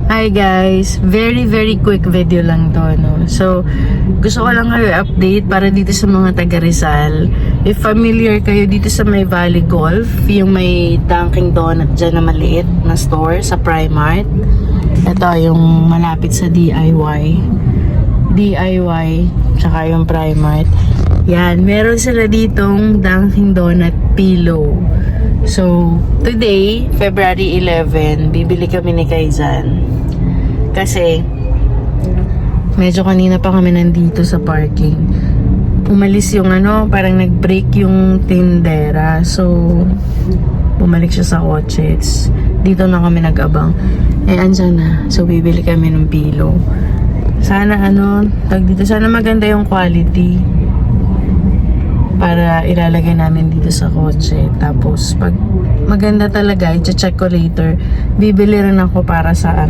Hi guys, very quick video lang to, no? So, gusto ko lang kayo update para dito sa mga taga Rizal. If familiar kayo dito sa may Valley Golf, yung may Dunkin Donut dyan na maliit na store sa Primark. Ito yung malapit sa DIY, tsaka yung Primark. Yan, meron sila ditong Dunkin Donut pillow. So, today, February 11, bibili kami ni Kaizan. Kasi, medyo kanina pa kami nandito sa parking. Umalis yung parang nag-break yung tindera. So, bumalik siya sa kotse. Dito na kami nag-abang. Andyan na. So, bibili kami ng pillow. Sana sana maganda yung quality. Para ilalagay namin dito sa kotse. Tapos, pag maganda talaga, i-check ko later. Bibili rin ako para sa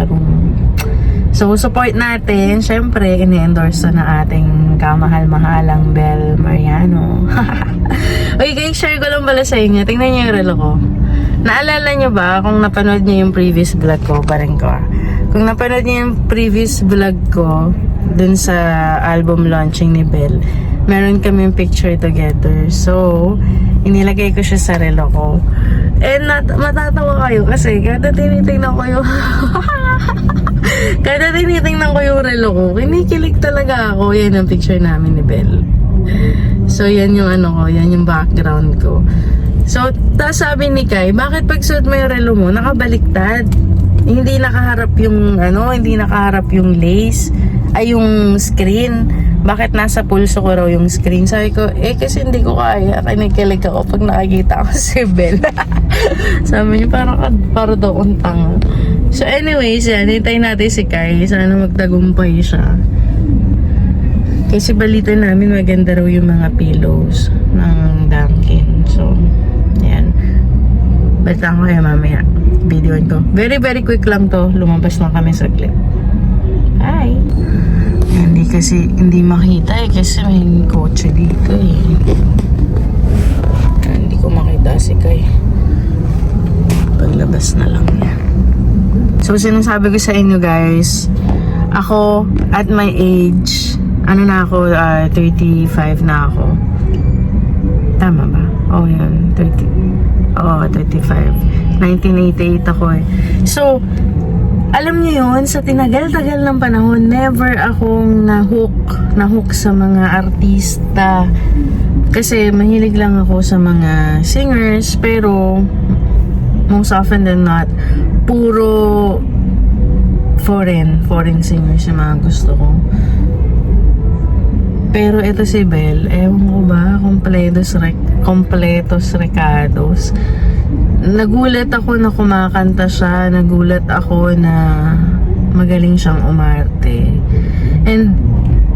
room. So, support natin. Siyempre, ini-endorse na ating kamahal-mahalang Bel Mariano. Okay guys, share ko lang pala sa inyo. Tingnan niyo yung relo ko. Naalala niyo ba kung napanood niyo yung previous vlog ko? Parang ko. Kung napanood niyo yung previous vlog ko dun sa album launching ni Bel, meron kaming picture together. So, inilagay ko siya sa relo ko. And matatawa kayo kasi kada tinitingnan ko yung yung relo ko, kinikilig talaga ako. Yan ang picture namin ni Bel. So, yan yung yan yung background ko. So, tapos sabi ni Kai, bakit pag suot mo yung relo mo, nakabaliktad? Hindi nakaharap yung lace, ay yung screen. Bakit nasa pulso ko raw yung screen? Sabi ko, kasi hindi ko kaya. Kinikilig ako pag nakikita ko si Bel. Sabi niya, parang daw akong tanga. So anyways, hintayin natin si Kai. Sana magtagumpay siya. Kasi balita namin maganda raw yung mga pillows ng Dunkin. So, yan. Balitaan ko kayo mamaya. Videoin ko. Very quick lang to. Lumabas lang kami sa clip. Hi! Hindi makita kasi may kotse dito Hindi ko makita si Kai. Paglabas na lang niya. So, sinasabi ko sa inyo guys, ako at my age, 35 na ako. Tama ba? Oh, yun. 35. 1988 ako So, alam niyo yun, sa tinagal-tagal ng panahon, never akong na-hook sa mga artista. Kasi mahilig lang ako sa mga singers, pero most often than not, puro foreign singers yung mga gusto ko. Pero ito si Bel, ewan ko ba, completos recados. Nagulat ako na kumakanta siya. Nagulat ako na magaling siyang umarte. And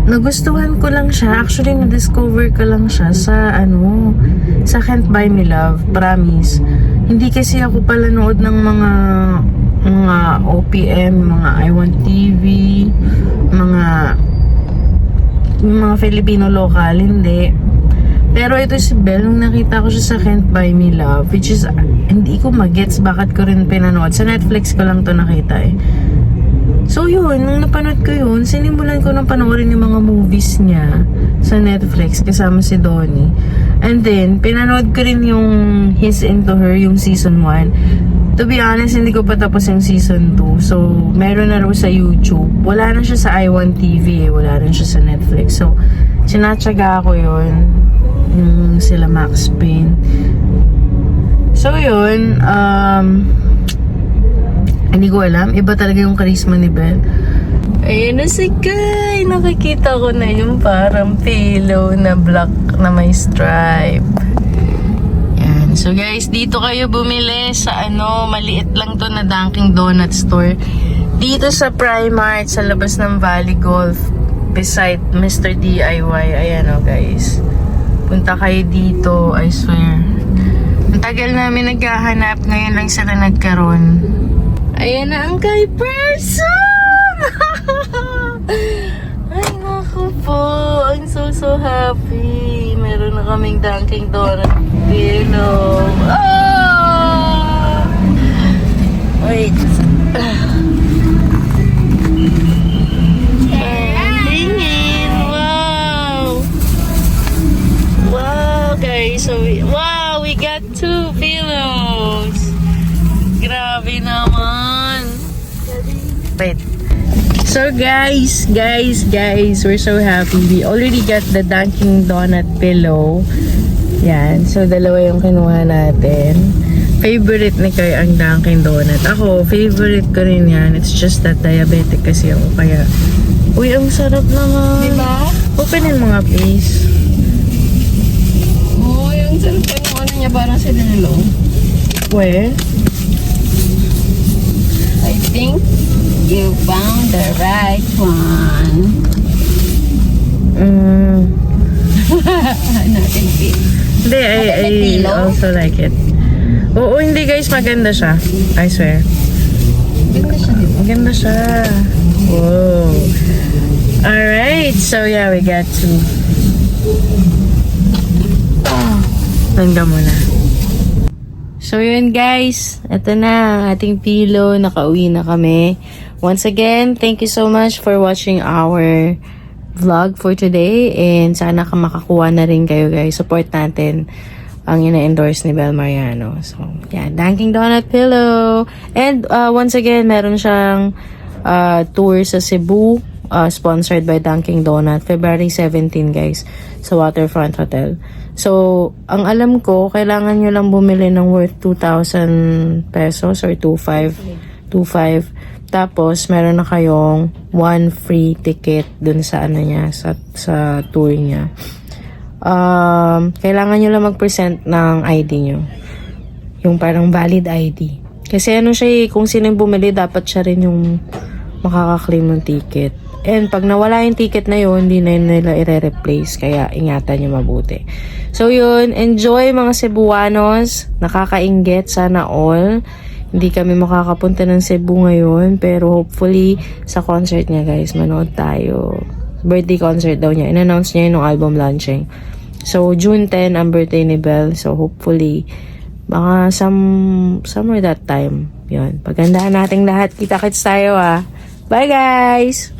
nagustuhan ko lang siya. Actually, na-discover ko lang siya sa Can't Buy Me Love, Promise. Hindi kasi ako pala nood ng mga OPM, mga I Want TV, mga Filipino local, hindi. Pero ito si Bel, nung nakita ko siya sa Can't Buy Me Love, which is, hindi ko magets bakit ko rin pinanood. Sa Netflix ko lang to nakita So yun, nung napanood ko yun, sinimulan ko nang panoorin yung mga movies niya sa Netflix kasama si Donnie. And then, pinanood ko rin yung He's Into Her, yung season 1. To be honest, hindi ko pa tapos yung season 2. So, meron na raw sa YouTube. Wala na siya sa iWant TV wala rin siya sa Netflix. So, sinatsaga ko yun. Yung sila Max Payne. So yun, hindi ko alam. Iba talaga yung charisma ni Bel. Ayun na si Kai. Nakikita ko na yung parang pillow na black na may stripe. Yan. So guys, dito kayo bumili sa maliit lang to na Dunkin Donut store. Dito sa Primark, sa labas ng Valley Golf, beside Mr. DIY. Ayan guys. Punta kayo dito, I swear. Ang tagal namin naghahanap, ngayon lang sila nagkaroon. Ayan na ang Kai person! Ay, naku po. I'm so happy. Meron na kaming Dunkin Donut pillow. Oh! Wait. naman. Wait. So guys, we're so happy. We already got the Dunkin' Donut pillow. Yan. So, dalawa yung kinuha natin. Favorite ni Kai ang Dunkin' Donut. Ako, favorite ko rin yan. It's just that diabetic kasi ako. Kaya, uy, ang sarap naman. Diba? Openin mo nga, please. Oh, yung sarap yung ano niya, parang sinulong. Where? I think you found the right one. Natin fit. Hindi, I pillow? also like it. Oo, hindi guys, maganda siya. I swear. Ganda siya, diba? Maganda siya. Wow. Alright, so yeah, we got to. Tanda mo na. So yun guys, ito na ang ating pillow. Nakauwi na kami. Once again, thank you so much for watching our vlog for today, and sana makakuha na rin kayo guys. Support natin ang ina-endorse ni Bel Mariano. So, yeah, Dunkin' Donut pillow. And once again, meron siyang tour sa Cebu, sponsored by Dunkin' Donut, February 17 guys, sa Waterfront Hotel. So, ang alam ko, kailangan nyo lang bumili ng worth 2,000 pesos or 2,500. Tapos, meron na kayong 1 free ticket dun sa ano niya, sa tour niya. Kailangan nyo lang mag-present ng ID nyo. Yung parang valid ID. Kasi ano siya kung sino yung bumili, dapat siya rin yung makaka-claim ng ticket. And pag nawala yung ticket na yun, hindi na nila i-replace. Kaya ingatan nyo mabuti. So yun, enjoy mga Cebuanos. Nakakainggit, sana all. Hindi kami makakapunta ng Cebu ngayon, pero hopefully sa concert niya guys, manood tayo. Birthday concert daw niya. In-announce niya yung album launching. So June 10 ang birthday ni Bel. So hopefully baka somewhere that time. Yun. Pagandaan nating lahat. Kita-kits tayo ah. Bye guys!